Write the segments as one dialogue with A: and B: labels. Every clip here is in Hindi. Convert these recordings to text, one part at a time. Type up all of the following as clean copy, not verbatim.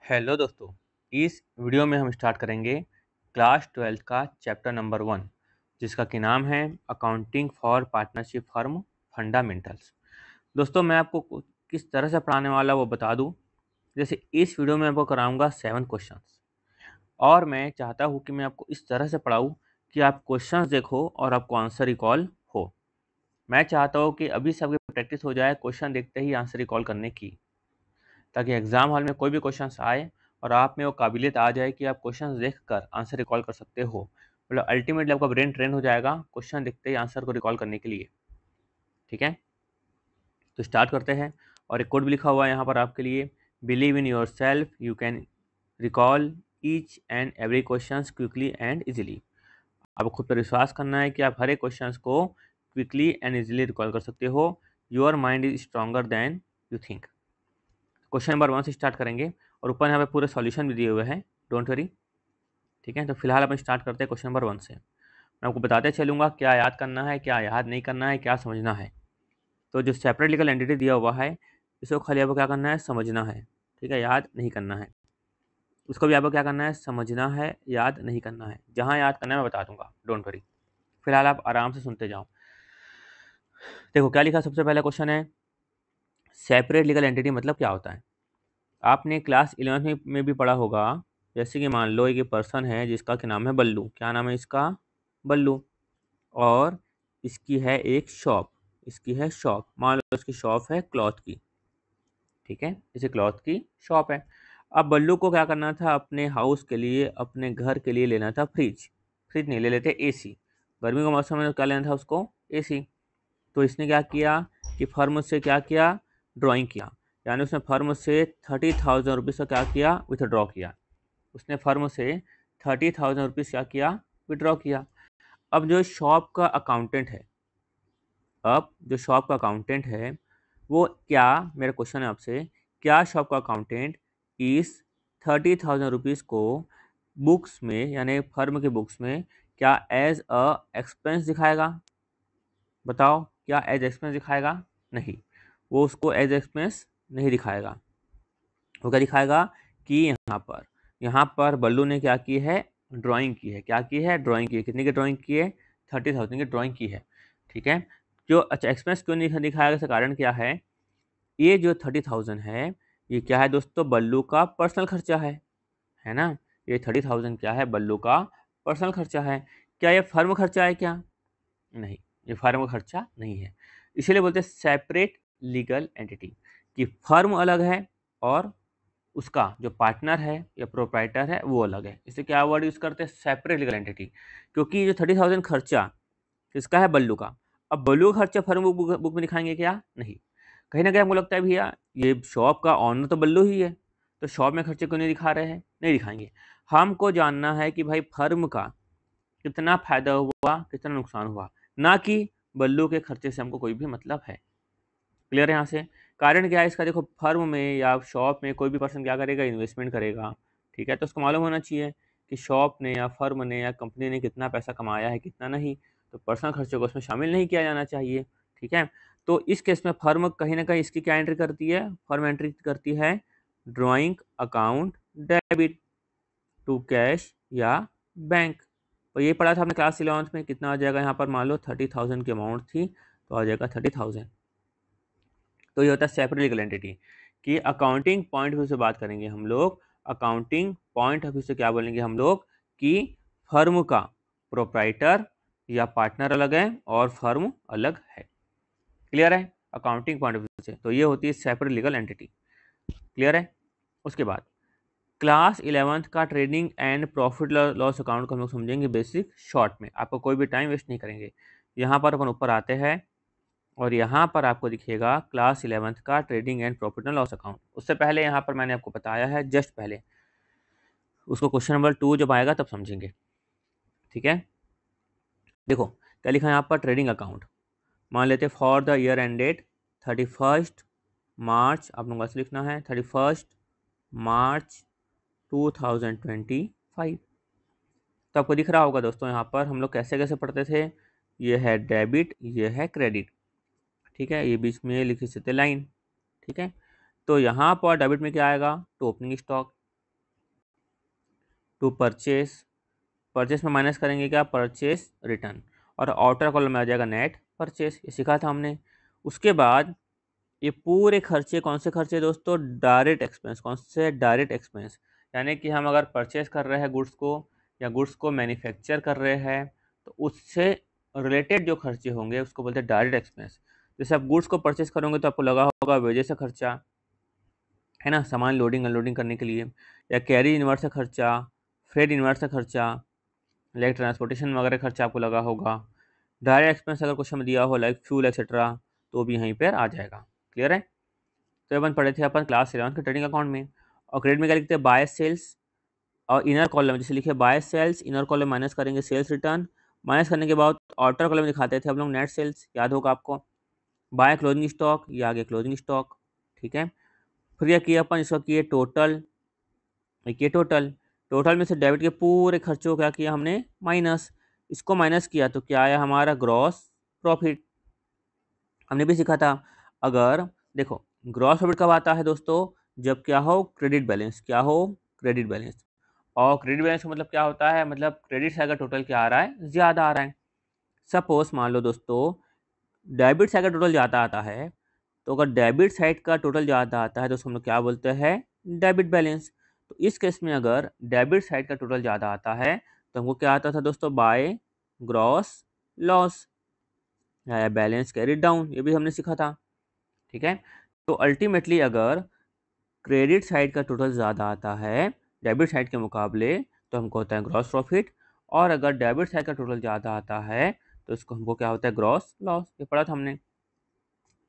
A: हेलो दोस्तों, इस वीडियो में हम स्टार्ट करेंगे क्लास 12 का चैप्टर नंबर 1 जिसका कि नाम है accounting for partnership firm fundamentals. दोस्तों मैं आपको किस तरह से पढ़ाने वाला वो बता दूं। जैसे इस वीडियो में आपको कराऊंगा 7 क्वेश्चंस और मैं चाहता हूं कि मैं आपको इस तरह से पढ़ाऊं कि आप क्वेश्चंस देखो और आपको आंसर रिकॉल हो। मैं चाहता हूँ कि अभी से आपकी प्रैक्टिस हो जाए क्वेश्चन देखते ही आंसर रिकॉल करने की, ताकि एग्जाम हॉल में कोई भी क्वेश्चन आए और आप में वो काबिलियत आ जाए कि आप क्वेश्चन देखकर आंसर रिकॉल कर सकते हो। मतलब अल्टीमेटली आपका ब्रेन ट्रेन हो जाएगा क्वेश्चन देखते ही आंसर को रिकॉल करने के लिए। ठीक है, तो स्टार्ट करते हैं। और एक कोड भी लिखा हुआ है यहाँ पर आपके लिए, believe in your self, you can recall each and every question quickly and easily. आपको खुद पर विश्वास करना है कि आप हर एक क्वेश्चन को क्विकली एंड इजिली रिकॉल कर सकते हो। Your mind is stronger than you think. Question number 1 से स्टार्ट करेंगे और ऊपर यहाँ पे पूरे सॉल्यूशन भी दिए हुए हैं, डोंट वरी। ठीक है, तो फिलहाल अपन स्टार्ट करते हैं क्वेश्चन नंबर 1 से। मैं आपको बताते चलूँगा क्या याद करना है, क्या याद नहीं करना है, क्या समझना है। तो जो सेपरेट लीगल एंटिटी दिया हुआ है इसको खाली आपको क्या करना है, समझना है। ठीक है, याद नहीं करना है। उसको भी आपको क्या करना है, समझना है, याद नहीं करना है। जहाँ याद करना है मैं बता दूंगा, डोंट वरी। फिलहाल आप आराम से सुनते जाओ। देखो क्या लिखा, सबसे पहला क्वेश्चन है सेपरेट लीगल एंटिटी मतलब क्या होता है। आपने क्लास 11th में भी पढ़ा होगा। जैसे कि मान लो एक पर्सन है जिसका क्या नाम है, बल्लू। क्या नाम है इसका, बल्लू। और इसकी है एक शॉप, इसकी है शॉप। मान लो इसकी शॉप है क्लॉथ की। ठीक है, इसे क्लॉथ की शॉप है। अब बल्लू को क्या करना था, अपने हाउस के लिए, अपने घर के लिए लेना था फ्रिज। फ्रिज नहीं, ले लेते एसी। गर्मी का मौसम में तो क्या लेना था उसको, एसी। तो इसने क्या किया कि फर्म से क्या किया, ड्राइंग किया। यानी उसने फर्म से 30,000 रुपीज़ का क्या किया, विथड्रॉ किया। उसने फर्म से 30,000 रुपीज़ क्या किया, विड्रॉ किया। अब जो शॉप का अकाउंटेंट है, अब जो शॉप का अकाउंटेंट है वो क्या, मेरा क्वेश्चन है आपसे, क्या शॉप का अकाउंटेंट इस 30,000 रुपीज़ को बुक्स में, यानी फर्म के बुक्स में, क्या एज अ एक्सपेंस दिखाएगा। बताओ, क्या एज एक्सपेंस दिखाएगा, नहीं। वो उसको एज एक्सपेंस नहीं दिखाएगा। वो क्या दिखाएगा कि यहाँ पर बल्लू ने क्या की है, ड्राइंग की है। क्या की है, ड्राइंग की है। कितने की ड्राइंग की है, 30,000 की ड्राइंग की है। ठीक है, जो अच्छा एक्सपेंस क्यों नहीं दिखाएगा, इसका कारण क्या है, ये जो 30,000 है ये क्या है दोस्तों, बल्लू का पर्सनल खर्चा है ना। ये 30,000 क्या है, बल्लू का पर्सनल खर्चा है। क्या ये फर्म खर्चा है क्या, नहीं, ये फर्म का खर्चा नहीं है। इसीलिए बोलते हैं सेपरेट लीगल एंटिटी, कि फर्म अलग है और उसका जो पार्टनर है या प्रोप्राइटर है वो अलग है। इसलिए क्या वर्ड यूज़ करते हैं, सेपरेट लीगल एंटिटी। क्योंकि जो 30,000 खर्चा किसका है, बल्लू का। अब बल्लू का खर्चा फर्म बुक में दिखाएंगे क्या, नहीं। कहीं ना कहीं हमको लगता है भैया ये शॉप का ऑनर तो बल्लू ही है, तो शॉप में खर्चे क्यों नहीं दिखा रहे हैं, नहीं दिखाएंगे। हमको जानना है कि भाई फर्म का कितना फायदा हुआ, कितना नुकसान हुआ, ना कि बल्लू के खर्चे से हमको कोई भी मतलब है। क्लियर है यहाँ से। कारण क्या है इसका, देखो फर्म में या शॉप में कोई भी पर्सन क्या करेगा, इन्वेस्टमेंट करेगा। ठीक है, तो उसको मालूम होना चाहिए कि शॉप ने या फर्म ने या कंपनी ने कितना पैसा कमाया है, कितना नहीं। तो पर्सनल खर्चे को उसमें शामिल नहीं किया जाना चाहिए। ठीक है, तो इस केस में फर्म कहीं ना कहीं इसकी क्या एंट्री करती है, फर्म एंट्री करती है drawing account debit to cash या बैंक। और ये पढ़ा था हमने क्लास 11th में। कितना आ जाएगा यहाँ पर, मान लो 30,000 की अमाउंट थी तो आ जाएगा 30,000। तो ये होता है सेपरेट लीगल एंटिटी। कि अकाउंटिंग पॉइंट ऑफ व्यू से बात करेंगे हम लोग, अकाउंटिंग पॉइंट ऑफ व्यू से क्या बोलेंगे हम लोग, कि फर्म का प्रोप्राइटर या पार्टनर अलग है और फर्म अलग है। क्लियर है, अकाउंटिंग पॉइंट ऑफ व्यू से तो ये होती है सेपरेट लीगल एंटिटी। क्लियर है। उसके बाद क्लास 11th का trading and profit loss account को हम लोग समझेंगे बेसिक शॉर्ट में। आपको कोई भी टाइम वेस्ट नहीं करेंगे। यहाँ पर अपन ऊपर आते हैं और यहाँ पर आपको दिखेगा क्लास 11th का trading and profit and loss account. उससे पहले यहाँ पर मैंने आपको बताया है, जस्ट पहले उसको क्वेश्चन नंबर 2 जब आएगा तब समझेंगे। ठीक है, देखो क्या लिखा है यहाँ पर, ट्रेडिंग अकाउंट। मान लेते फॉर द ईयर एंडेड 31 मार्च, आप लोगों को लिखना है 31 मार्च 2025। तो आपको दिख रहा होगा दोस्तों यहाँ पर हम लोग कैसे कैसे पढ़ते थे। ये है डेबिट, ये है क्रेडिट। ठीक है, ये बीच में लिखी थे लाइन। ठीक है, तो यहाँ पर डेबिट में क्या आएगा, to opening stock. To purchase, purchase में माइनस करेंगे क्या, परचेस रिटर्न, और आउटर कॉलम में आ जाएगा नेट परचेस, ये सीखा था हमने। उसके बाद ये पूरे खर्चे कौन से खर्चे दोस्तों, डायरेक्ट एक्सपेंस, कौन से डायरेक्ट एक्सपेंस, यानी कि हम अगर परचेस कर रहे हैं गुड्स को या गुड्स को मैन्युफैक्चर कर रहे हैं तो उससे रिलेटेड जो खर्चे होंगे उसको बोलते हैं डायरेक्ट एक्सपेंस। जैसे आप गुड्स को परचेस करोगे तो आपको लगा होगा वेजेस का खर्चा, है ना, सामान लोडिंग अनलोडिंग करने के लिए, या कैरी इनवर्स का खर्चा, फ्रेट इनवर्स का खर्चा, लाइक ट्रांसपोर्टेशन वगैरह खर्चा आपको लगा होगा। डायरेक्ट एक्सपेंस अगर क्वेश्चन में दिया हो लाइक फ्यूल एक्सेट्रा तो भी यहीं पर आ जाएगा। क्लियर है। तो अपन पढ़े थे अपन क्लास 11 के ट्रेडिंग अकाउंट में, और क्रेडिट में क्या लिखते हैं, बाय सेल्स, और इनर कॉलम जैसे लिखे by sales, inner column minus करेंगे सेल्स रिटर्न, माइनस करने के बाद आउटर कॉलम दिखाते थे हम लोग नेट सेल्स, याद होगा आपको। बाय क्लोजिंग स्टॉक, ये आगे क्लोजिंग स्टॉक, ठीक है। फिर क्या किया अपन, इसका किए टोटल, ये टोटल, टोटल में से डेबिट के पूरे खर्चों को क्या किया हमने, माइनस, इसको माइनस किया तो क्या आया हमारा ग्रॉस प्रॉफिट। हमने भी सीखा था, अगर देखो ग्रॉस प्रॉफिट कब आता है दोस्तों, जब क्या हो, क्रेडिट बैलेंस, क्या हो, क्रेडिट बैलेंस। और क्रेडिट बैलेंस का मतलब क्या होता है, मतलब क्रेडिट से अगर टोटल क्या आ रहा है, ज़्यादा आ रहा है। सपोज मान लो दोस्तों डेबिट साइड का टोटल ज़्यादा आता है, तो अगर डेबिट साइड का टोटल ज़्यादा आता है तो उसको हम लोग क्या बोलते हैं, डेबिट बैलेंस। तो इस केस में अगर डेबिट साइड का टोटल ज़्यादा आता है तो हमको क्या आता था दोस्तों, बाय ग्रॉस लॉस, या बैलेंस कैरी डाउन, ये भी हमने सीखा था, ठीक है। तो अल्टीमेटली अगर क्रेडिट साइड का टोटल ज़्यादा आता है डेबिट साइड के मुकाबले तो हमको होता है ग्रॉस प्रॉफिट, और अगर डेबिट साइड का टोटल ज़्यादा आता है तो इसको हमको क्या होता है, ग्रॉस लॉस, ये पढ़ा था हमने।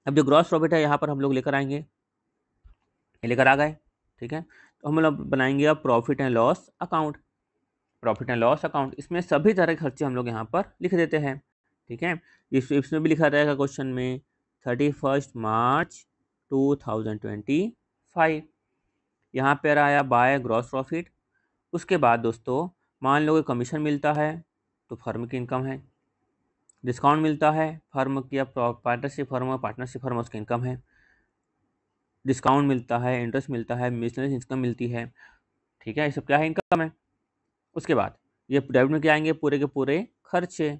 A: अब जो ग्रॉस प्रॉफिट है यहाँ पर हम लोग लेकर आएंगे, ये लेकर आ गए, ठीक है। तो हम लोग बनाएंगे अब profit and loss account, profit and loss account, इसमें सभी तरह के खर्चे हम लोग यहाँ पर लिख देते हैं, ठीक है। इसमें भी लिखा रहेगा क्वेश्चन में 31 मार्च 2025, यहाँ पर आया बाय ग्रॉस प्रॉफिट। उसके बाद दोस्तों मान लो कि कमीशन मिलता है तो फर्म की इनकम है, डिस्काउंट मिलता है फर्म की या पार्टनरशिप फर्म उसकी इनकम है, डिस्काउंट मिलता है, इंटरेस्ट मिलता है, मिसलेनियस इनकम मिलती है, ठीक है, ये सब क्या है, इनकम है। उसके बाद ये डेबिट में क्या आएंगे, पूरे के पूरे खर्चे,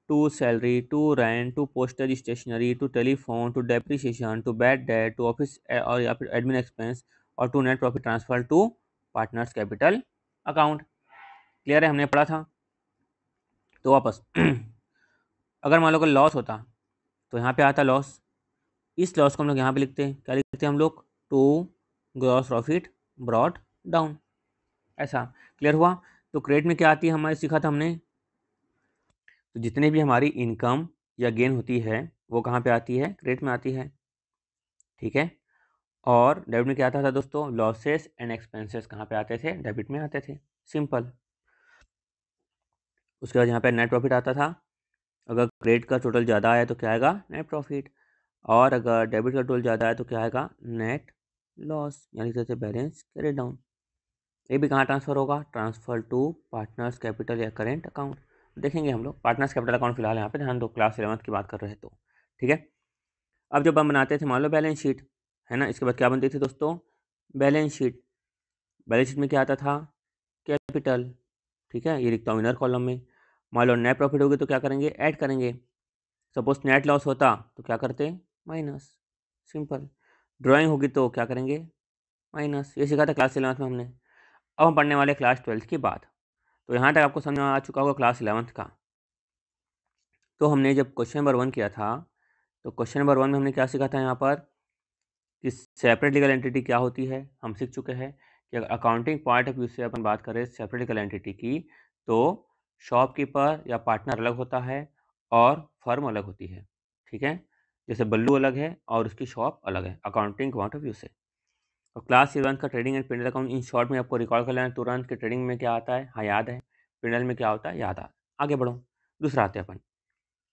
A: to salary, to rent, to postage stationery, to telephone, to depreciation, to bad debt, to office और या फिर एडमिन एक्सपेंस, और to net profit transfer to partners capital account. Clear है, हमने पढ़ा था। तो वापस अगर मान लो कि लॉस होता तो यहाँ पे आता लॉस, इस लॉस को हम लोग यहाँ पे लिखते हैं, क्या लिखते हैं हम लोग, to gross profit brought down, ऐसा। क्लियर हुआ। तो क्रेडिट में क्या आती है हमारे, सीखा था हमने, तो जितने भी हमारी इनकम या गेन होती है वो कहाँ पे आती है, क्रेडिट में आती है, ठीक है। और डेबिट में क्या आता था दोस्तों, लॉसेस एंड एक्सपेंसेस कहाँ पे आते थे, डेबिट में आते थे, सिंपल। उसके बाद यहाँ पे नेट प्रॉफिट आता था, अगर क्रेडिट का टोटल ज़्यादा आया तो क्या आएगा, नेट प्रॉफिट, और अगर डेबिट का टोटल ज़्यादा है तो क्या आएगा, नेट लॉस, यानी जैसे बैलेंस कैरी डाउन। ये भी कहाँ ट्रांसफ़र होगा, ट्रांसफ़र टू पार्टनर्स कैपिटल या करेंट अकाउंट, देखेंगे हम लोग। पार्टनर्स कैपिटल अकाउंट फिलहाल यहाँ पे ध्यान दो, क्लास 11 की बात कर रहे हैं तो, ठीक है। अब जब हम बनाते थे मान लो बैलेंस शीट, है ना, इसके बाद क्या बनती थी दोस्तों, बैलेंस शीट। बैलेंस शीट में क्या आता था, कैपिटल, ठीक है, ये लिखता हूँ इनर कॉलम में। मान लो नेट प्रॉफिट होगी तो क्या करेंगे, ऐड करेंगे। सपोज नेट लॉस होता तो क्या करते, माइनस, सिंपल। ड्राइंग होगी तो क्या करेंगे, माइनस। ये सीखा था क्लास 11 में हमने। अब हम पढ़ने वाले क्लास 12 की बात। तो यहाँ तक आपको समझ में आ चुका होगा क्लास 11 का। तो हमने जब क्वेश्चन नंबर 1 किया था तो क्वेश्चन नंबर 1 में हमने क्या सीखा था, यहाँ पर कि सेपरेट लीगल एंटिटी क्या होती है, हम सीख चुके हैं कि अगर अकाउंटिंग पॉइंट ऑफ व्यू से अपन बात करें सेपरेट लीगल एंटिटी की, तो शॉपकीपर या पार्टनर अलग होता है और फर्म अलग होती है, ठीक है। जैसे बल्लू अलग है और उसकी शॉप अलग है अकाउंटिंग पॉइंट ऑफ व्यू से। और क्लास 11 का trading and penal account in short में आपको रिकॉर्ड कर लेना तुरंत कि ट्रेडिंग में क्या आता है, हाँ याद है, पिनल में क्या होता है याद आ। आगे बढ़ो, दूसरा आते हैं अपन।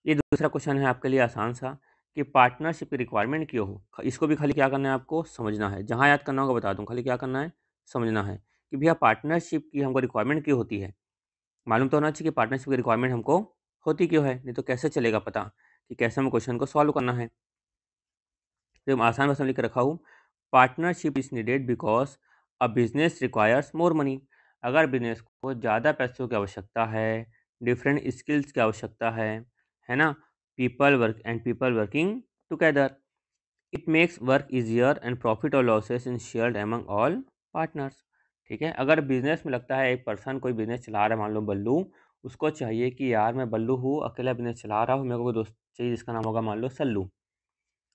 A: ये दूसरा क्वेश्चन है आपके लिए आसान सा, कि पार्टनरशिप की रिक्वायरमेंट क्यों हो। इसको भी खाली क्या करना है, आपको समझना है, जहाँ याद करना होगा बता दूँ, खाली क्या करना है, समझना है कि भैया पार्टनरशिप की हमको रिक्वायरमेंट क्यों होती है। मालूम तो होना चाहिए कि पार्टनरशिप की रिक्वायरमेंट हमको होती क्यों है, नहीं तो कैसे चलेगा पता कि कैसे हमें क्वेश्चन को सॉल्व करना है। तो आसान भाषा में लिख के रखा हूँ, partnership is needed because a business requires more money. अगर बिजनेस को ज़्यादा पैसों की आवश्यकता है, डिफरेंट स्किल्स की आवश्यकता है ना, people working together, it makes work easier and profit और losses in shared among all partners. ठीक है, अगर बिजनेस में लगता है एक पर्सन कोई बिजनेस चला रहा है, मान लो बल्लू, उसको चाहिए कि यार मैं बल्लू हूँ, अकेला बिजनेस चला रहा हूँ, मेरे को कोई दोस्त चाहिए जिसका नाम होगा मान लो सल्लू।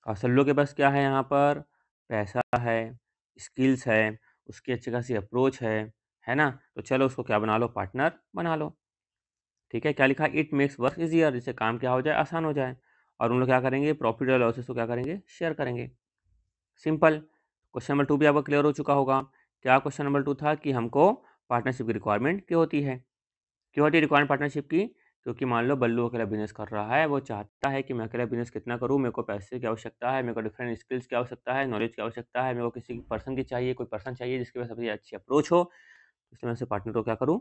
A: और सल्लू के पास क्या है, यहाँ पर पैसा है, स्किल्स है, उसकी अच्छी खासी अप्रोच है ना, तो चलो उसको क्या बना लो, पार्टनर बना लो। ठीक है, क्या लिखा है, इट मेक्स वर्क इजियर, जिससे काम क्या हो जाए, आसान हो जाए। और उन लोग क्या करेंगे, प्रॉफिट और लॉसेस को क्या करेंगे, शेयर करेंगे। सिंपल। क्वेश्चन नंबर 2 भी आपका क्लियर हो चुका होगा। क्या क्वेश्चन नंबर 2 था कि हमको पार्टनरशिप की रिक्वायरमेंट क्यों होती है, क्यों होती है रिक्वायरमेंट पार्टनरशिप की, क्योंकि मान लो बल्लू अकेला बिजनेस कर रहा है, वो चाहता है कि मैं अकेला बिजनेस कितना करूँ, मेरे को पैसे की आवश्यकता है, मेरे को डिफरेंट स्किल्स की आवश्यकता है, नॉलेज की आवश्यकता है, मेरे को किसी पर्सन की चाहिए, कोई पर्सन चाहिए जिसके पास सबसे अच्छी अप्रोच हो, इसलिए मैं उसे पार्टनर को क्या करूँ,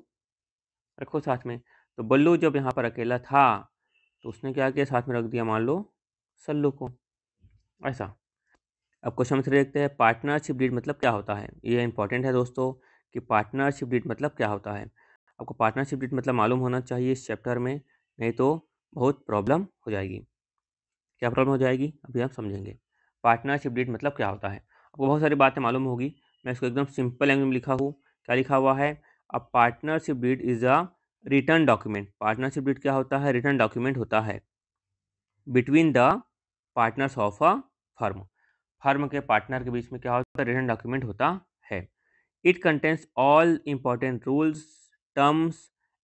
A: रखो साथ में। तो बल्लू जब यहाँ पर अकेला था तो उसने क्या किया, साथ में रख दिया मान लो सल्लू को, ऐसा। अब क्वेश्चन नंबर 3 देखते हैं, पार्टनरशिप डीड मतलब क्या होता है। ये इंपॉर्टेंट है दोस्तों कि पार्टनरशिप डीड मतलब क्या होता है। आपको पार्टनरशिप डीड मतलब मालूम होना चाहिए इस चैप्टर में, नहीं तो बहुत प्रॉब्लम हो जाएगी। क्या प्रॉब्लम हो जाएगी अभी आप समझेंगे। पार्टनरशिप डीड मतलब क्या होता है, आपको बहुत सारी बातें मालूम होगी, मैं इसको एकदम सिंपल लैंग्वेज में लिखा हूँ। क्या लिखा हुआ है, a partnership deed is a written document. Partnership deed क्या होता है, रिटर्न डॉक्यूमेंट होता है between the partners of a firm. Firm के पार्टनर के बीच में क्या होता है, रिटर्न डॉक्यूमेंट होता है। It contains all important rules, terms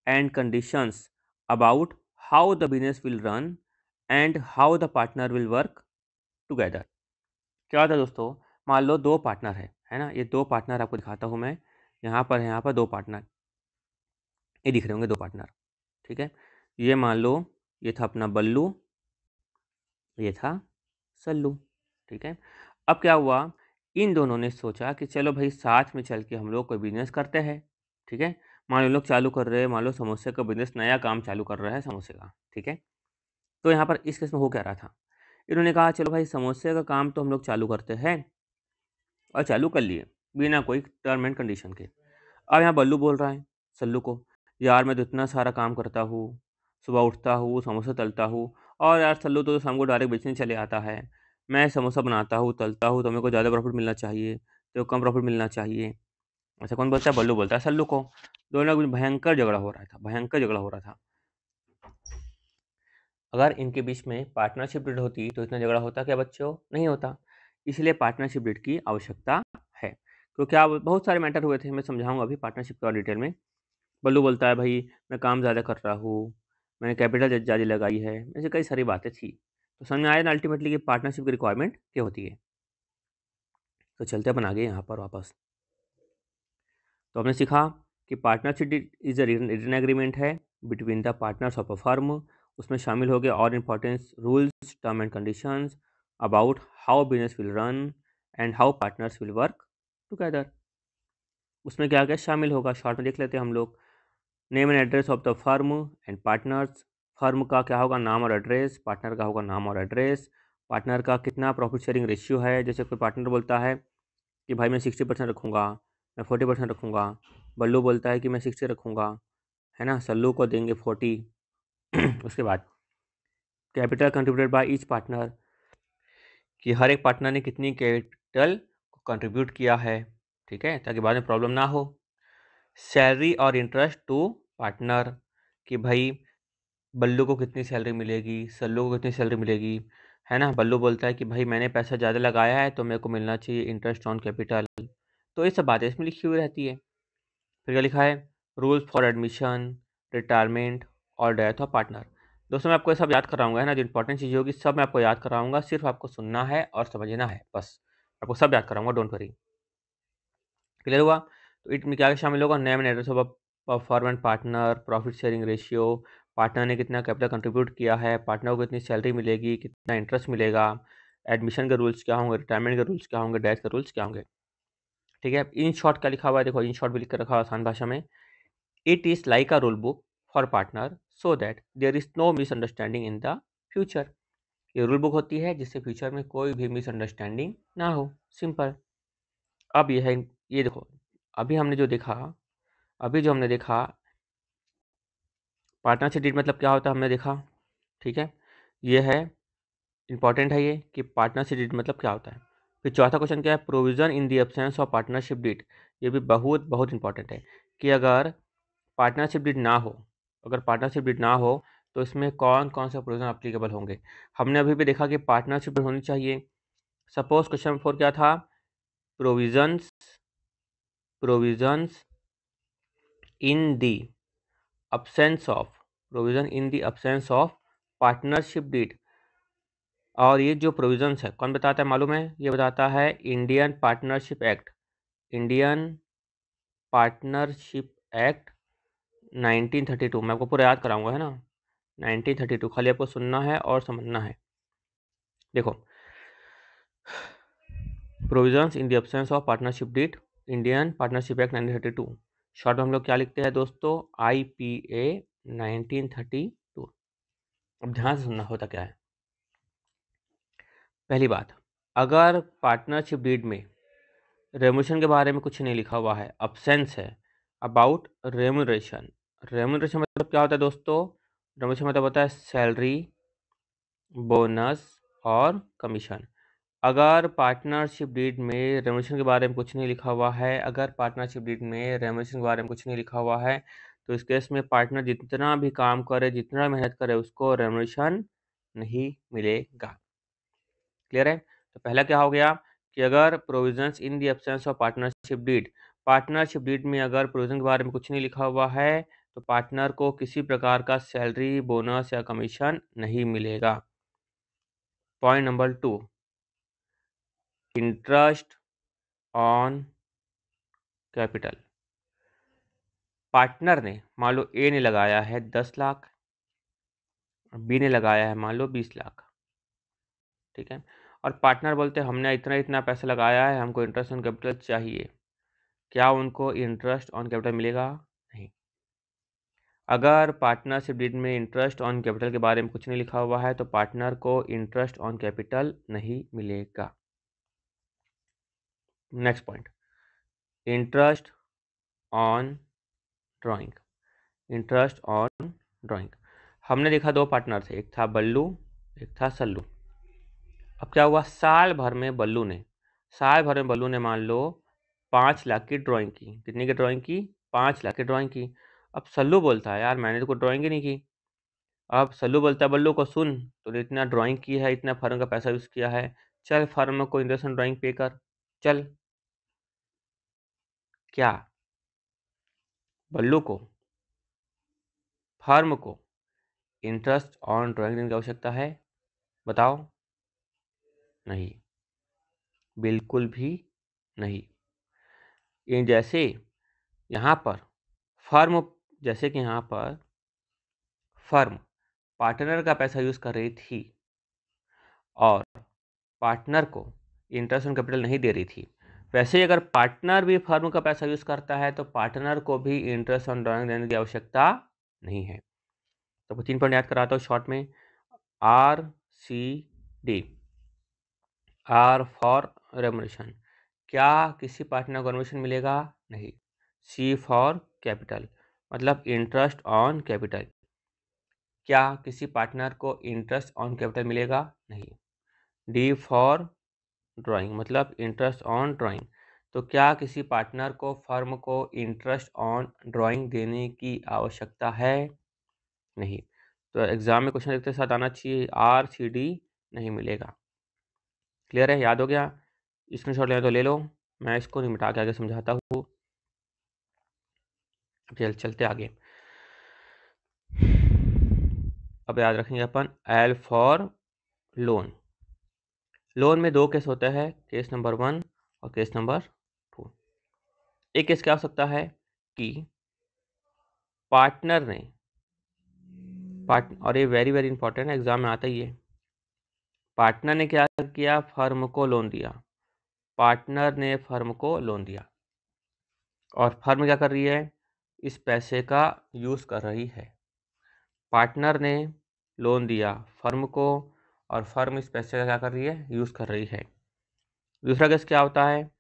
A: and conditions about how the business will run and how the partner will work together. क्या होता है दोस्तों, मान लो दो पार्टनर है ना, ये दो पार्टनर आपको दिखाता हूँ मैं, यहाँ पर दो पार्टनर, ये दिख रहे होंगे दो पार्टनर। ठीक है, ये मान लो ये था अपना बल्लू, ये था सल्लू। ठीक है, अब क्या हुआ, इन दोनों ने सोचा कि चलो भाई साथ में चल के हम लोग कोई बिजनेस करते हैं। ठीक है, मान लो लोग चालू कर रहे हैं, मान लो समोसे का बिजनेस, नया काम चालू कर रहा है समोसे का। ठीक है, तो यहाँ पर इस केस में हो क्या रहा था, इन्होंने कहा चलो भाई समोसे का काम तो हम लोग चालू करते हैं, और चालू कर लिए बिना कोई टर्म एंड कंडीशन के। अब यहाँ बल्लू बोल रहा है सल्लू को, यार मैं तो इतना सारा काम करता हूँ, सुबह उठता हूँ, समोसा तलता हूँ, और यार सल्लू तो शाम को डायरेक्ट बेचने चले आता है, मैं समोसा बनाता हूँ, तलता हूँ, तो मेरे को ज़्यादा प्रॉफिट मिलना चाहिए, तो कम प्रॉफिट मिलना चाहिए। ऐसा कौन बोलता है, बल्लू बोलता है सल्लू को। दोनों में भयंकर झगड़ा हो रहा था, भयंकर झगड़ा हो रहा था। अगर इनके बीच में पार्टनरशिप डीड होती तो इतना झगड़ा होता क्या बच्चों, नहीं होता। इसलिए पार्टनरशिप डीड की आवश्यकता है, क्योंकि आप बहुत सारे मैटर हुए थे, मैं समझाऊंगा अभी पार्टनरशिप का डिटेल में। बल्लू बोलता है भाई मैं काम ज़्यादा कर रहा हूँ, मैंने कैपिटल ज़्यादा लगाई है, ऐसी कई सारी बातें थी। तो समझ में आया ना अल्टीमेटली कि पार्टनरशिप की रिक्वायरमेंट क्या होती है। तो चलते अपन आगे यहाँ पर वापस। तो हमने सीखा कि partnership is a written agreement है between the partners of a firm. उसमें शामिल हो गए और importance rules, term and conditions about how business will run and how partners will work together. उसमें क्या क्या शामिल होगा, शॉर्ट में देख लेते हैं हम लोग। Name and address of the firm and partners. Firm का क्या होगा, नाम और एड्रेस, पार्टनर का होगा नाम और एड्रेस। पार्टनर का कितना प्रॉफिट शेयरिंग रेशियो है, जैसे कोई पार्टनर बोलता है कि भाई मैं 60% रखूँगा, मैं 40% रखूँगा, बल्लू बोलता है कि मैं 60 रखूँगा, है ना, सल्लू को देंगे 40। उसके बाद capital contributed by each partner, कि हर एक पार्टनर ने कितनी कैपिटल कंट्रीब्यूट किया है। ठीक है, ताकि बाद में प्रॉब्लम ना हो। सैलरी और इंटरेस्ट टू पार्टनर, कि भाई बल्लू को कितनी सैलरी मिलेगी, सल्लू को कितनी सैलरी मिलेगी, है ना। बल्लू बोलता है कि भाई मैंने पैसा ज़्यादा लगाया है तो मेरे को मिलना चाहिए इंटरेस्ट ऑन कैपिटल। तो ये सब बातें इसमें लिखी हुई रहती है। फिर क्या लिखा है, रूल्स फॉर एडमिशन, रिटायरमेंट और डेथ ऑफ पार्टनर। दोस्तों मैं आपको ये सब याद कराऊंगा, है ना, जो इंपॉर्टेंट चीज़ें होगी सब मैं आपको याद कराऊंगा, सिर्फ आपको सुनना है और समझना है बस। आपको सब याद कराऊंगा, डोंट वरी। क्लियर हुआ। तो इट में क्या शामिल होगा, name and address of firm and partner, profit sharing ratio, partner ने कितना कैपिटल कंट्रीब्यूट किया है, पार्टनर को कितनी सैलरी मिलेगी, कितना इंटरेस्ट मिलेगा, एडमिशन के रूल्स क्या होंगे, रिटायरमेंट के रूल्स क्या होंगे, डेथ के रूल्स क्या होंगे। ठीक है, इन शॉर्ट क्या लिखा हुआ है, देखो इन शॉर्ट भी लिख कर रखा हुआ आसान भाषा में। It is like a rule book for partner so that there is no misunderstanding in the future. ये रूल बुक होती है जिससे फ्यूचर में कोई भी मिसअंडरस्टैंडिंग ना हो, सिंपल। अब ये है, ये देखो अभी हमने जो देखा अभी जो हमने देखा पार्टनरशिप डीड मतलब क्या होता है हमने देखा, ठीक है, ये है इंपॉर्टेंट है ये कि पार्टनरशिप डीड मतलब क्या होता है। फिर चौथा क्वेश्चन क्या है, provision in the absence of partnership deed. ये भी बहुत बहुत इंपॉर्टेंट है कि अगर पार्टनरशिप डीड ना हो, अगर पार्टनरशिप डीड ना हो तो इसमें कौन कौन से प्रोविजन अप्लीकेबल होंगे। हमने अभी भी देखा कि पार्टनरशिप डीड होनी चाहिए। सपोज क्वेश्चन 4 क्या था, provisions provisions in the absence of provision in the absence of partnership deed. और ये जो प्रोविजंस है कौन बताता है मालूम है, ये बताता है Indian partnership act, Indian partnership act 1932। मैं आपको पूरा याद कराऊंगा, है ना, 1932 खाली आपको सुनना है और समझना है। देखो, provisions in the absence of partnership deed, Indian partnership act 1932, short में हम लोग क्या लिखते हैं दोस्तों, IPA 1932। अब ध्यान से सुनना होता क्या है। पहली बात, अगर पार्टनरशिप डीड में रेमुनेशन के बारे में कुछ नहीं लिखा हुआ है, अब्सेंस है अबाउट रेमुनरेशन। रेमुनरेशन मतलब क्या होता है दोस्तों, रेमुनरेशन मतलब होता है सैलरी, बोनस और कमीशन। अगर पार्टनरशिप डीड में रेमुनेशन के बारे में कुछ नहीं लिखा हुआ है, अगर पार्टनरशिप डीड में रेमुनेशन के बारे में कुछ नहीं लिखा हुआ है, तो इस केस में पार्टनर जितना भी काम करे, जितना मेहनत करे, उसको रेमुनेशन नहीं मिलेगा। क्लियर है। तो पहला क्या हो गया कि अगर provisions in the absence of partnership deed, partnership deed में अगर प्रोविजन के बारे में कुछ नहीं लिखा हुआ है तो पार्टनर को किसी प्रकार का सैलरी, बोनस या कमीशन नहीं मिलेगा। Point number 2, interest on capital. Partner ने मान लो ए ने लगाया है 10 लाख, बी ने लगाया है मान लो 20 लाख, ठीक है, और पार्टनर बोलते हैं हमने इतना इतना पैसा लगाया है, हमको इंटरेस्ट ऑन कैपिटल चाहिए। क्या उनको इंटरेस्ट ऑन कैपिटल मिलेगा? नहीं। अगर पार्टनरशिप डीड में इंटरेस्ट ऑन कैपिटल के बारे में कुछ नहीं लिखा हुआ है तो पार्टनर को इंटरेस्ट ऑन कैपिटल नहीं मिलेगा। Next point, interest on drawing. Interest on drawing, हमने देखा दो पार्टनर थे, एक था बल्लू, एक था सल्लू। अब क्या हुआ, साल भर में बल्लू ने मान लो 5 लाख की ड्राइंग की। कितनी की ड्राइंग की? 5 लाख की ड्राइंग की। अब सल्लू बोलता है यार मैंने तो कोई ड्राइंग ही नहीं की। अब सल्लू बोलता है बल्लू को, सुन तूने इतना ड्राइंग की है, इतना फर्म का पैसा यूज़ किया है, चल फर्म को इंटरेस्ट ऑन ड्राइंग पे कर। चल, क्या बल्लू को, फर्म को इंटरेस्ट ऑन ड्राइंग देने की आवश्यकता है? बताओ। नहीं, बिल्कुल भी नहीं। ये जैसे यहाँ पर फर्म, जैसे कि यहाँ पर फर्म पार्टनर का पैसा यूज़ कर रही थी और पार्टनर को इंटरेस्ट ऑन कैपिटल नहीं दे रही थी, वैसे ही अगर पार्टनर भी फर्म का पैसा यूज़ करता है तो पार्टनर को भी इंटरेस्ट ऑन ड्राइंग देने की आवश्यकता नहीं है। तो 3 पॉइंट याद कराता हूँ शॉर्ट में। RCD, आर फॉर रेमुनेशन, क्या किसी पार्टनर को रेमुनेशन मिलेगा? नहीं। C फॉर कैपिटल, मतलब इंटरेस्ट ऑन कैपिटल, क्या किसी पार्टनर को इंटरेस्ट ऑन कैपिटल मिलेगा? नहीं। D फॉर ड्राइंग, मतलब इंटरेस्ट ऑन ड्राइंग, तो क्या किसी पार्टनर को फर्म को इंटरेस्ट ऑन ड्राइंग देने की आवश्यकता है? नहीं। तो एग्जाम में क्वेश्चन लिखते साथ आना चाहिए RCD नहीं मिलेगा। क्लियर है, याद हो गया? स्क्रीनशॉट लेना तो ले लो, मैं इसको नहीं मिटा के आगे समझाता हूँ। चलते आगे। अब याद रखेंगे अपन L फॉर लोन। लोन में 2 केस होता है, केस नंबर 1 और केस नंबर 2। एक केस क्या हो सकता है कि पार्टनर ने और ये वेरी वेरी इंपॉर्टेंट है, एग्जाम में आता ही है। पार्टनर ने क्या किया? फर्म को लोन दिया। पार्टनर ने फर्म को लोन दिया और फर्म क्या कर रही है? इस पैसे का यूज़ कर रही है। पार्टनर ने लोन दिया फर्म को और फर्म इस पैसे का क्या कर रही है? यूज़ कर रही है। दूसरा केस क्या होता है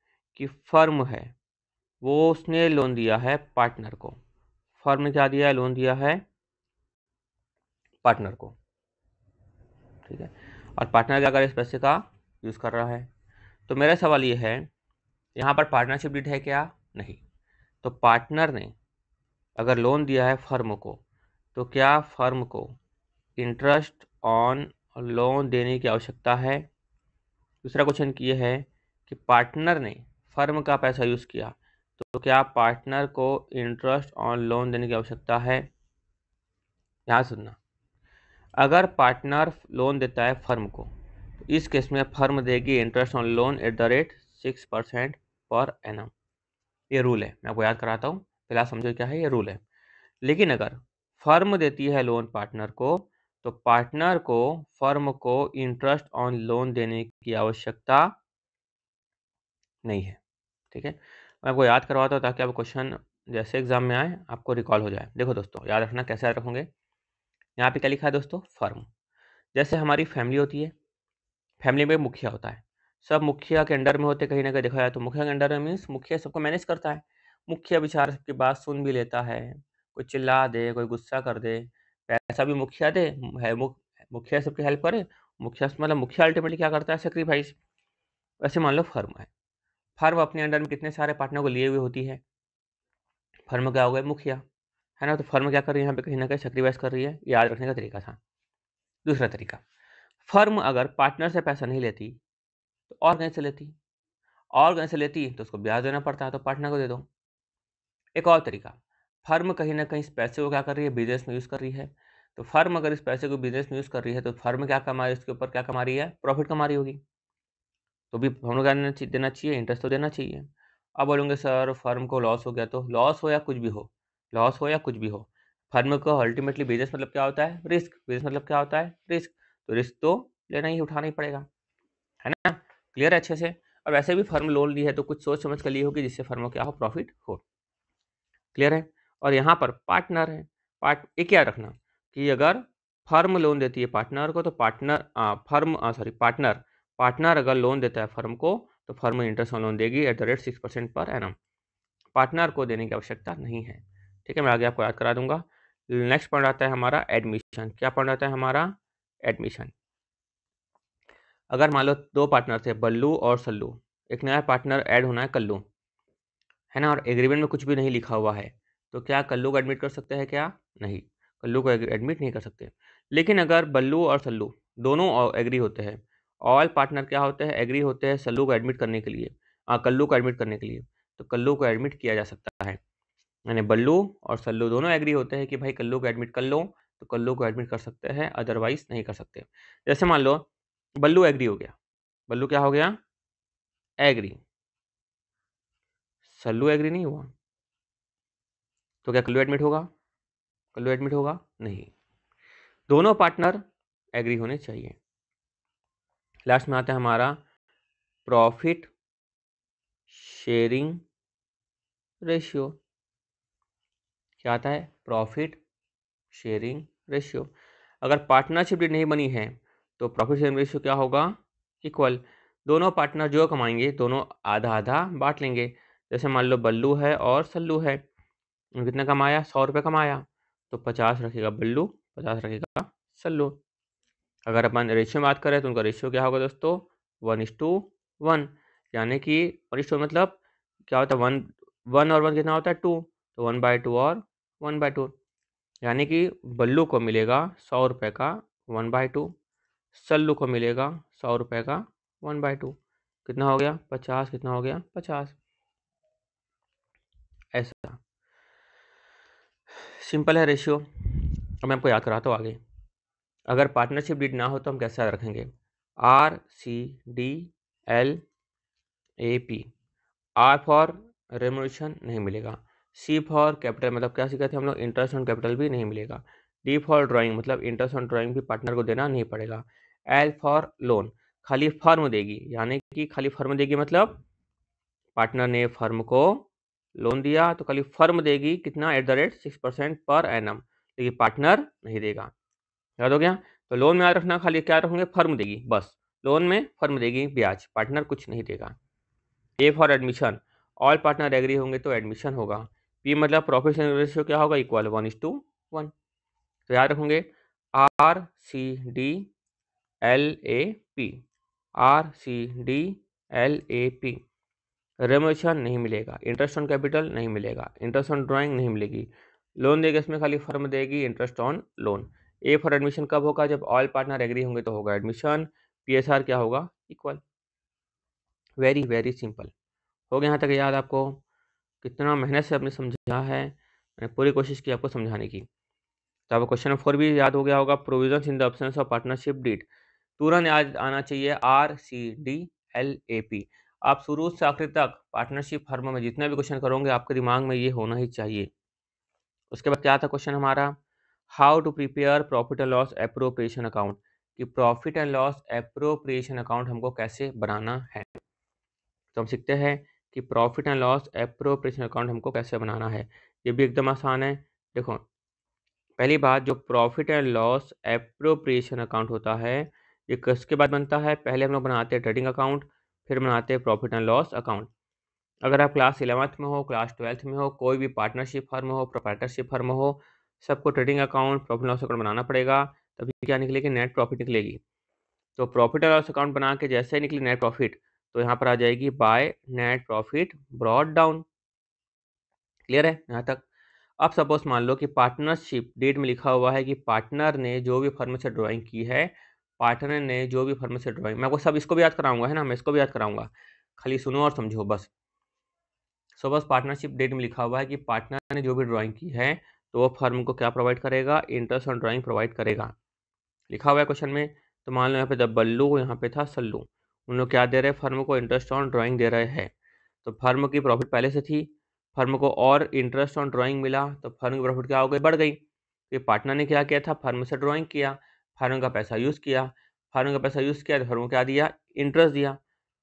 A: कि फर्म है वो उसने लोन दिया है पार्टनर को। फर्म ने क्या दिया है? लोन दिया है पार्टनर को, ठीक है। और पार्टनर क्या कर इस पैसे का यूज़ कर रहा है। तो मेरा सवाल ये है, यहाँ पर पार्टनरशिप डीड है क्या? नहीं। तो पार्टनर ने अगर लोन दिया है फर्म को, तो क्या फर्म को इंटरेस्ट ऑन लोन देने की आवश्यकता है? दूसरा क्वेश्चन ये है कि पार्टनर ने फर्म का पैसा यूज़ किया, तो क्या पार्टनर को इंटरेस्ट ऑन लोन देने की आवश्यकता है? यहाँ सुनना, अगर पार्टनर लोन देता है फर्म को, तो इस केस में फर्म देगी interest on loan at the rate 6% per annum. ये रूल है, मैं आपको याद कराता हूँ, फिलहाल समझो क्या है, ये रूल है। लेकिन अगर फर्म देती है लोन पार्टनर को, तो पार्टनर को फर्म को इंटरेस्ट ऑन लोन देने की आवश्यकता नहीं है, ठीक है। मैं आपको याद करवाता हूँ ताकि आप क्वेश्चन जैसे एग्जाम में आए आपको रिकॉल हो जाए। देखो दोस्तों, याद रखना, कैसे याद रखोगे। यहाँ पे क्या लिखा है दोस्तों? फर्म। जैसे हमारी फैमिली होती है, फैमिली में मुखिया होता है, सब मुखिया के अंडर में होते, कहीं ना कहीं देखा जाए तो मुखिया के अंडर में मीन्स मुखिया सबको मैनेज करता है। मुखिया बेचारा सबकी बात सुन भी लेता है, कोई चिल्ला दे, कोई गुस्सा कर दे, पैसा भी मुखिया दे है, मुखिया सबकी हेल्प करे। मुखिया मतलब मुखिया अल्टीमेटली क्या करता है? सेक्रीफाइस। वैसे मान लो फर्म है, फर्म अपने अंडर में कितने सारे पार्टनर को लिए हुए होती है। फर्म क्या हो गया? मुखिया, है ना। तो फर्म क्या कर रही है? यहाँ पे कहीं ना कहीं सेक्रीफाइस कर रही है। याद रखने का तरीका था। दूसरा तरीका, फर्म अगर पार्टनर से पैसा नहीं लेती तो और कहीं से लेती, और कहीं से लेती तो उसको ब्याज देना पड़ता है, तो पार्टनर को दे दो। एक और तरीका, फर्म कहीं ना कहीं इस पैसे को क्या कर रही है? बिजनेस में यूज़ कर रही है। तो फर्म अगर इस पैसे को बिजनेस में यूज़ कर रही है, तो फर्म क्या कमा रही है? इसके ऊपर क्या कमा रही है? प्रॉफिट कमा रही होगी। तो भी हम लोग क्या देना चाहिए? इंटरेस्ट तो देना चाहिए। अब बोलोगे सर फर्म को लॉस हो गया, तो लॉस हो या कुछ भी हो, लॉस हो या कुछ भी हो, फर्म को अल्टीमेटली बिजनेस मतलब क्या होता है? रिस्क। बिजनेस मतलब क्या होता है? रिस्क। तो रिस्क तो लेना ही, उठाना ही पड़ेगा, है ना। क्लियर है अच्छे से। अब ऐसे भी फर्म लोन ली है तो कुछ सोच समझ कर ली होगी जिससे फर्म को क्या हो? प्रॉफिट हो। क्लियर है। और यहाँ पर पार्टनर है, एक याद रखना कि अगर फर्म लोन देती है पार्टनर को, तो पार्टनर अगर लोन देता है फर्म को, तो फर्म इंटरेस्ट ऑन लोन देगी at the rate 6% per annum. Partner को देने की आवश्यकता नहीं है, ठीक है। मैं आगे आपको याद करा दूंगा। नेक्स्ट पॉइंट आता है हमारा एडमिशन। क्या पॉइंट आता है हमारा? एडमिशन। अगर मान लो दो पार्टनर थे, बल्लू और सल्लू, एक नया पार्टनर ऐड होना है कल्लू, है ना, और एग्रीमेंट में कुछ भी नहीं लिखा हुआ है, तो क्या कल्लू को एडमिट कर सकते हैं? क्या नहीं, कल्लू को एडमिट नहीं कर सकते। लेकिन अगर बल्लू और सल्लू दोनों एग्री होते हैं, ऑल पार्टनर क्या होते हैं? एग्री होते हैं सल्लू को एडमिट करने के लिए, कल्लू को एडमिट करने के लिए, तो कल्लू को एडमिट किया जा सकता है। यानी बल्लू और सल्लू दोनों एग्री होते हैं कि भाई कल्लू को एडमिट कर लो, तो कल्लू को एडमिट कर सकते हैं, अदरवाइज नहीं कर सकते। जैसे मान लो बल्लू एग्री हो गया, बल्लू क्या हो गया? एग्री। सल्लू एग्री नहीं हुआ, तो क्या कल्लू एडमिट होगा? कल्लू एडमिट होगा? नहीं। दोनों पार्टनर एग्री होने चाहिए। लास्ट में आता है हमारा प्रॉफिट शेयरिंग रेशियो। क्या आता है? Profit sharing ratio. अगर पार्टनरशिप नहीं बनी है, तो प्रॉफिट शेयरिंग रेशियो क्या होगा? इक्वल। दोनों पार्टनर जो कमाएंगे दोनों आधा आधा बांट लेंगे। जैसे मान लो बल्लू है और सल्लू है, कितना कमाया? 100 रुपये कमाया, तो 50 रखेगा बल्लू, 50 रखेगा सल्लू। अगर अपन रेशियो में बात करें तो उनका रेशियो क्या होगा दोस्तों? 1:1। यानी कि 1:1 मतलब क्या होता है? 1 और 1 कितना होता है? 2। तो 1/2 और 1/2, यानी कि बल्लू को मिलेगा 100 रुपये का 1/2, सल्लू को मिलेगा 100 रुपये का 1/2। कितना हो गया? 50। कितना हो गया? 50। ऐसा सिंपल है रेशियो। अब मैं आपको याद कराता हूँ आगे। अगर पार्टनरशिप डीड ना हो तो हम कैसे याद रखेंगे? RCDLAP। आर फॉर रेमुनेशन नहीं मिलेगा, सी फॉर कैपिटल मतलब क्या सीखा थे हम लोग? इंटरेस्ट ऑन कैपिटल भी नहीं मिलेगा, डी फॉर ड्राइंग मतलब इंटरेस्ट ऑन ड्राइंग भी पार्टनर को देना नहीं पड़ेगा, एल फॉर लोन खाली फर्म देगी, यानी कि खाली फर्म देगी मतलब पार्टनर ने फर्म को लोन दिया तो खाली फर्म देगी, कितना? At the rate 6% per annum, लेकिन पार्टनर नहीं देगा। याद हो गया। तो लोन में याद रखना, खाली क्या रखोगे? फर्म देगी बस, लोन में फर्म देगी ब्याज, पार्टनर कुछ नहीं देगा। A for admission, all partner agree होंगे तो एडमिशन होगा। पी मतलब प्रॉफिट शेयरिंग रेशियो क्या होगा, इक्वल 1:1। तो याद रखोगे RCDLAP, RCDLAP। रेमोशन नहीं मिलेगा, इंटरेस्ट ऑन कैपिटल नहीं मिलेगा, इंटरेस्ट ऑन ड्राइंग नहीं मिलेगी, लोन देगा इसमें खाली फर्म देगी interest on loan. A for admission कब होगा, जब ऑल पार्टनर एग्री होंगे तो होगा एडमिशन। PSR क्या होगा, इक्वल। Very very simple. हो गया यहाँ तक याद आपको? कितना मेहनत से आपने समझा है, मैंने पूरी कोशिश की आपको समझाने की। तो आपको क्वेश्चन नंबर 4 भी याद हो गया होगा, provisions in the absence of partnership deed. तुरंत याद आना चाहिए RCDLAP। आप शुरू से आखिर तक पार्टनरशिप फर्म में जितना भी क्वेश्चन करोगे आपके दिमाग में ये होना ही चाहिए। उसके बाद क्या था क्वेश्चन हमारा, how to prepare profit and loss appropriation account, कि profit and loss appropriation account हमको कैसे बनाना है। तो हम सीखते हैं कि profit and loss appropriation account हमको कैसे बनाना है। ये भी एकदम आसान है। देखो पहली बात, जो profit and loss appropriation account होता है ये किसके बाद बनता है, पहले हम लोग बनाते हैं ट्रेडिंग अकाउंट, फिर बनाते हैं प्रॉफिट एंड लॉस अकाउंट। अगर आप क्लास 11th में हो, क्लास 12th में हो, कोई भी पार्टनरशिप फर्म हो, प्रोप्राइटरशिप फर्म हो, सबको trading account profit loss account बनाना पड़ेगा, तभी क्या निकलेगी, नेट प्रॉफिट निकलेगी। तो प्रॉफिट एंड लॉस अकाउंट बना के जैसे ही निकली नेट प्रॉफिट, तो यहाँ पर आ जाएगी by net profit brought down. Clear है यहाँ तक? अब सपोज मान लो कि पार्टनरशिप डेट में लिखा हुआ है कि पार्टनर ने जो भी फर्म से ड्राइंग की है, पार्टनर ने जो भी फर्म से ड्राइंग, मैं आपको सब इसको भी याद कराऊंगा, है ना, मैं इसको भी याद कराऊंगा, खाली सुनो और समझो बस। सो बस पार्टनरशिप डेट में लिखा हुआ है कि पार्टनर ने जो भी ड्राइंग की है तो वो फर्म को क्या प्रोवाइड करेगा, इंटरेस्ट ऑन ड्राइंग प्रोवाइड करेगा। लिखा हुआ है क्वेश्चन में। तो मान लो यहाँ पे जब बल्लू, यहाँ पे था सल्लू, उन लोग क्या दे रहे हैं, फर्म को इंटरेस्ट ऑन ड्राइंग दे रहे हैं। तो फर्म की प्रॉफिट पहले से थी, फर्म को और इंटरेस्ट ऑन ड्राइंग मिला तो फर्म की प्रॉफिट क्या हो गई, बढ़ गई। फिर पार्टनर ने क्या किया था, फर्म से ड्राइंग किया, फर्म का पैसा यूज़ किया, फर्म का पैसा यूज़ किया तो फर्म को क्या दिया, इंटरेस्ट दिया,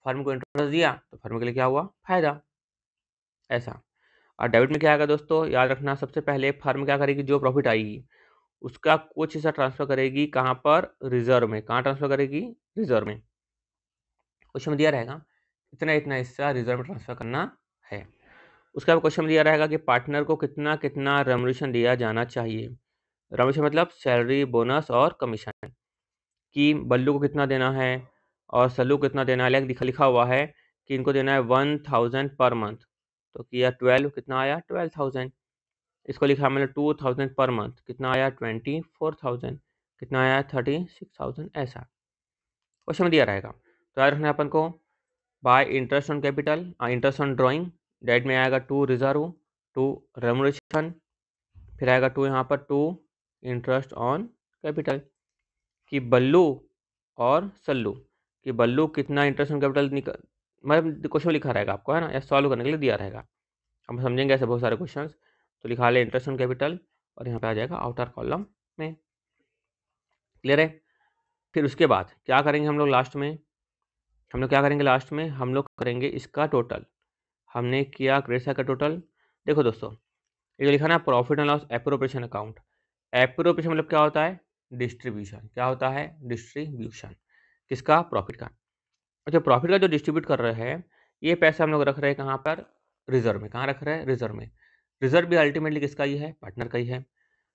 A: फर्म को इंटरेस्ट दिया तो फर्म के लिए क्या हुआ, फायदा। ऐसा। और डेबिट में क्या आएगा दोस्तों, याद रखना, सबसे पहले फर्म क्या करेगी, जो प्रॉफिट आएगी उसका कुछ हिस्सा ट्रांसफर करेगी कहाँ पर, रिजर्व में। कहाँ ट्रांसफर करेगी, रिजर्व में। क्वेश्चन में दिया रहेगा इतना इतना हिस्सा रिजर्व में ट्रांसफर करना है। उसके बाद क्वेश्चन में दिया रहेगा कि पार्टनर को कितना कितना रेम्युनरेशन दिया जाना चाहिए। रेम्युनरेशन मतलब सैलरी, बोनस और कमीशन, कि बल्लू को कितना देना है और सल्लू को कितना देना है। लिखा लिखा हुआ है कि इनको देना है 1000 पर मंथ, तो किया 12, कितना आया 12,000। इसको लिखा मैंने 2000 पर मंथ, कितना आया 24,000, कितना आया 36,000। ऐसा क्वेश्चन में दिया रहेगा। तो याद रखना है अपन को, by interest on capital, interest on drawing, डेट में आएगा 2 रिजर्व, 2 रेमुनेशन, फिर आएगा 2 यहाँ पर 2 इंटरेस्ट ऑन कैपिटल, कि बल्लू और सल्लू, कि बल्लू कितना इंटरेस्ट ऑन कैपिटल निकल, मतलब क्वेश्चन लिखा रहेगा आपको, है ना, या सॉल्व करने के लिए दिया रहेगा। हम समझेंगे ऐसे बहुत सारे क्वेश्चंस। तो लिखा ले इंटरेस्ट ऑन कैपिटल और यहाँ पे आ जाएगा आउटर कॉलम में। क्लियर है? फिर उसके बाद क्या करेंगे हम लोग लास्ट में, हम लोग क्या करेंगे लास्ट में, हम लोग करेंगे इसका टोटल। हमने किया क्रेडिट साइड का टोटल। देखो दोस्तों, ये जो लिखा ना profit and loss appropriation account, appropriation मतलब क्या होता है, डिस्ट्रीब्यूशन। क्या होता है, डिस्ट्रीब्यूशन। किसका, प्रॉफिट का। अच्छा, प्रॉफिट का जो डिस्ट्रीब्यूट कर रहे हैं, ये पैसा हम लोग रख रहे हैं कहाँ पर, रिजर्व में। कहाँ रख रहे हैं, रिजर्व में। रिजर्व भी अल्टीमेटली किसका ही है, पार्टनर का ही है।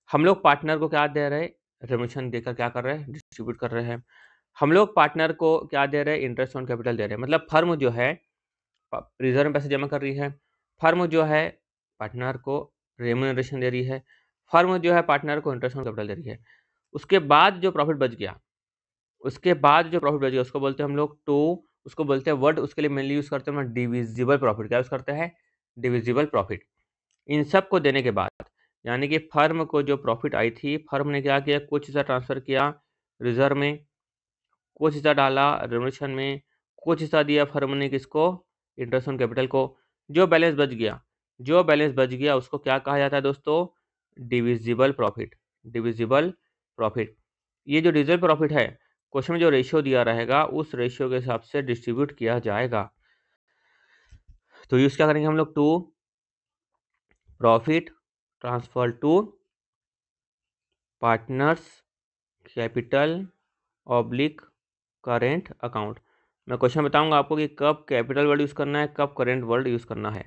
A: हम लोग पार्टनर को क्या दे रहे हैं, रेमुनेशन देकर क्या कर रहे हैं, डिस्ट्रीब्यूट कर रहे हैं। हम लोग पार्टनर को क्या दे रहे हैं, इंटरेस्ट ऑन कैपिटल दे रहे हैं। मतलब फर्म जो है रिजर्व में पैसे जमा कर रही है, फर्म जो है पार्टनर को रेमुनरेशन दे रही है, फर्म जो है पार्टनर को इंटरेस्ट ऑन कैपिटल दे रही है। उसके बाद जो प्रॉफिट बच गया, उसके बाद जो प्रॉफिट बच गया उसको बोलते हैं हम लोग टू, उसको बोलते हैं वर्ड, उसके लिए मेनली यूज़ करते हैं डिविजिबल प्रॉफिट। क्या यूज़ करते हैं, डिविजिबल प्रॉफिट। इन सब को देने के बाद, यानी कि फर्म को जो प्रॉफिट आई थी, फर्म ने क्या किया, कुछ हिस्सा ट्रांसफ़र किया रिजर्व में, कुछ हिस्सा डाला रेमुनेशन में, कुछ हिस्सा दिया फर्म ने किसको, इंटरेस्ट ऑन कैपिटल को। जो बैलेंस बच गया, जो बैलेंस बच गया उसको क्या कहा जाता है दोस्तों, डिविजिबल प्रॉफिट। Divisible profit. ये जो डिविजिबल प्रॉफिट है, क्वेश्चन में जो रेशियो दिया रहेगा उस रेशियो के हिसाब से डिस्ट्रीब्यूट किया जाएगा। तो यूज़ क्या करेंगे हम लोग, to profit transfer to partners capital oblique current account. मैं क्वेश्चन बताऊंगा आपको कि कब कैपिटल वर्ड यूज़ करना है, कब करेंट वर्ड यूज़ करना है,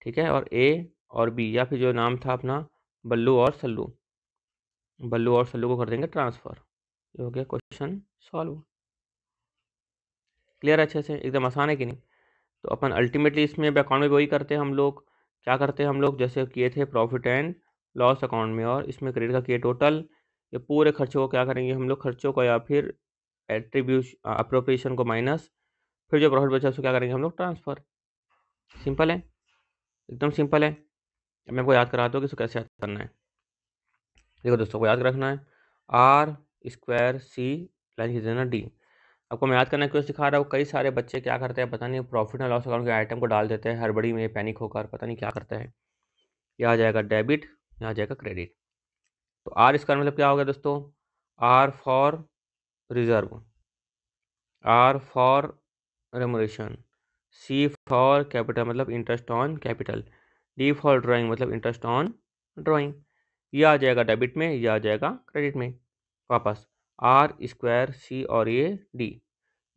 A: ठीक है। और ए और बी, या फिर जो नाम था अपना बल्लू और सल्लू, बल्लू और सल्लू को कर देंगे ट्रांसफ़र। ये हो गया क्वेश्चन सॉल्व। क्लियर अच्छे से, एकदम आसान है कि नहीं। तो अपन अल्टीमेटली इसमें अकाउंट में वही करते हैं हम लोग, क्या करते हैं हम लोग, जैसे किए थे प्रॉफिट एंड लॉस अकाउंट में, और इसमें क्रेडिट का किए टोटल, ये पूरे खर्चों को क्या करेंगे हम लोग, खर्चों को या फिर एट्रीब्यूशन अप्रोप्रिएशन को माइनस, फिर जो प्रॉफिट बचा उसको क्या करेंगे हम लोग, ट्रांसफ़र। सिंपल है, एकदम सिंपल है। अब मैं आपको याद कराता हूँ कि इसको कैसे याद करना है। देखो दोस्तों, को याद रखना है आर स्क्वायर सी लाइन खींच देना डी। आपको मैं याद करना क्यों सिखा रहा हूँ, कई सारे बच्चे क्या करते हैं पता नहीं, प्रॉफिट एंड लॉस अकाउंट के आइटम को डाल देते हैं हड़बड़ी में, पैनिक होकर पता नहीं क्या करते हैं। यह आ जाएगा डेबिट, यहाँ आ जाएगा क्रेडिट। तो आर स्क्वायर मतलब क्या हो गया दोस्तों, R for reserve, R for remuneration, C for capital मतलब interest on capital, D for drawing मतलब इंटरेस्ट ऑन ड्राइंग। ये आ जाएगा डेबिट में, ये आ जाएगा क्रेडिट में। वापस आर स्क्वायर सी और ये डी,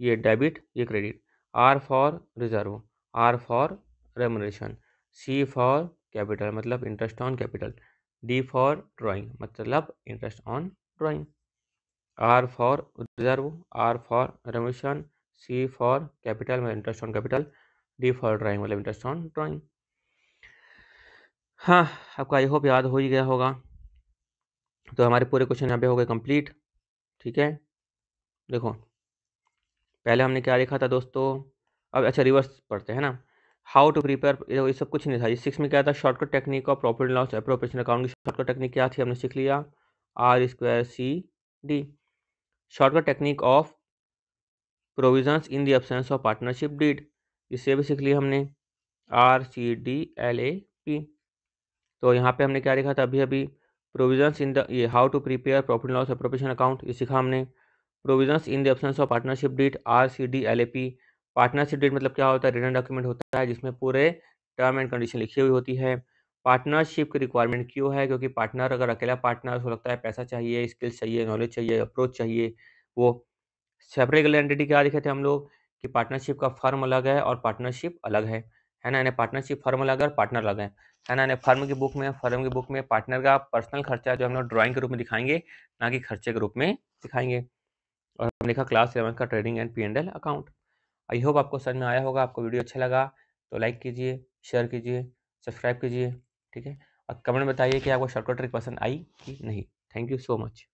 A: ये डेबिट ये credit. R for reserve, R for remuneration, C for capital मतलब interest on capital, D for drawing मतलब interest on drawing. R for reserve, R for remuneration, C for capital मतलब interest on capital, D for drawing मतलब इंटरेस्ट ऑन ड्राइंग। हाँ, आपको आई होप याद हो ही गया होगा। तो हमारे पूरे क्वेश्चन यहाँ पे हो गए कंप्लीट, ठीक है। देखो पहले हमने क्या लिखा था दोस्तों, अब अच्छा रिवर्स पढ़ते हैं ना। हाउ टू प्रिपेयर, ये सब कुछ नहीं था। ये 6 में क्या था, shortcut technique of profit and loss appropriation account की शॉर्टकट टेक्निक क्या थी, हमने सीख लिया, R square C D. Shortcut technique of provisions in the absence of partnership deed, इससे भी सीख लिया हमने, R C D L A P. तो यहाँ पे हमने क्या लिखा था अभी अभी, प्रोविजंस इन द, ये how to prepare profit and loss appropriation account, ये सीखा हमने। Provisions in the absence of partnership deed, R C D L A P. Partnership deed मतलब क्या होता है, रिटर्न डॉक्यूमेंट होता है जिसमें पूरे टर्म एंड कंडीशन लिखी हुई होती है। पार्टनरशिप की रिक्वायरमेंट क्यों है, क्योंकि पार्टनर अगर अकेला पार्टनर उसको लगता है पैसा चाहिए, स्किल्स चाहिए, नॉलेज चाहिए, अप्रोच चाहिए, वो सेपरेट लीगल एंटिटी क्या लिखे थे हम लोग कि पार्टनरशिप का फर्म अलग है और पार्टनरशिप अलग है ना, यानी पार्टनरशिप फर्म अलग है और पार्टनर अलग है ना। यानी फर्म की बुक में पार्टनर का पर्सनल खर्चा जो हम लोग ड्राइंग के रूप में दिखाएंगे, ना कि खर्चे के रूप में दिखाएंगे। और हमने लिखा क्लास 11 का trading and P&L account. I hope आपको समझ में आया होगा। आपको वीडियो अच्छा लगा तो लाइक कीजिए, शेयर कीजिए, सब्सक्राइब कीजिए, ठीक है। और कमेंट में बताइए कि आपको शॉर्टकट ट्रिक पसंद आई कि नहीं। Thank you so much.